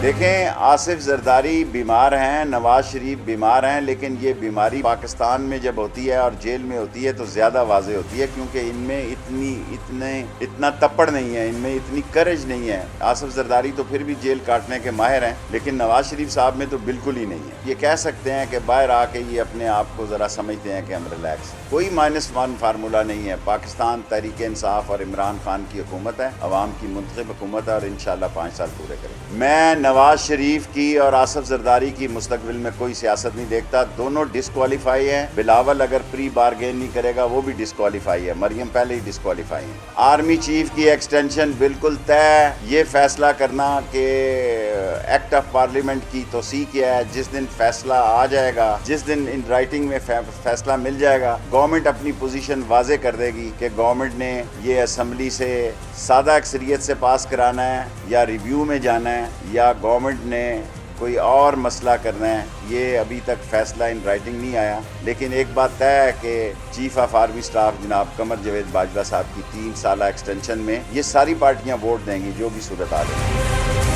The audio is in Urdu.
دیکھیں، آصف زرداری بیمار ہیں، نواز شریف بیمار ہیں، لیکن یہ بیماری پاکستان میں جب ہوتی ہے اور جیل میں ہوتی ہے تو زیادہ واضح ہوتی ہے، کیونکہ ان میں اتنا تپڑ نہیں ہے، ان میں اتنی کرج نہیں ہے۔ آصف زرداری تو پھر بھی جیل کاٹنے کے ماہر ہیں، لیکن نواز شریف صاحب میں تو بالکل ہی نہیں ہے۔ یہ کہہ سکتے ہیں کہ باہر آ کے یہ اپنے آپ کو ذرا سمجھتے ہیں کہ ہم ریلیکس۔ کوئی -1 فارمولہ نہیں ہے۔ پاکستان تحریک انصاف اور عمران خان کی حکومت ہے، عوام کی منتخب حکومت ہے، اور انشاءاللہ 5 سال پورے کریں گے۔ میں نواز شریف کی اور آصف زرداری کی مستقبل میں کوئی سیاست نہیں دیکھتا، دونوں ڈسکوالیفائی ہیں۔ بلاول اگر پری بارگین نہیں کرے گا وہ بھی ڈسکوالیفائی ہے، مریم پہلے ہی ڈسکوالیفائی ہیں۔ آرمی چیف کی ایکسٹینشن بالکل طے۔ یہ فیصلہ کرنا کہ ایکٹ آف پارلیمنٹ کی توسیع کیا ہے، جس دن فیصلہ آ جائے گا، جس دن ان رائٹنگ میں فیصلہ مل جائے گا، گورنمنٹ اپنی پوزیشن واضح کر دے گی کہ گورنمنٹ نے یہ اسمبلی سے سادہ اکثریت سے پاس کرانا ہے یا ریویو میں جانا ہے یا گورنمنٹ نے کوئی اور مسئلہ کرنا ہے۔ یہ ابھی تک فیصلہ ان رائٹنگ نہیں آیا، لیکن ایک بات طے ہے کہ چیف آف آرمی سٹاف جناب قمر جاوید باجوہ صاحب کی 3 سالہ ایکسٹینشن میں یہ ساری پارٹیاں ووٹ دیں گی، جو بھی صورتحال ہے۔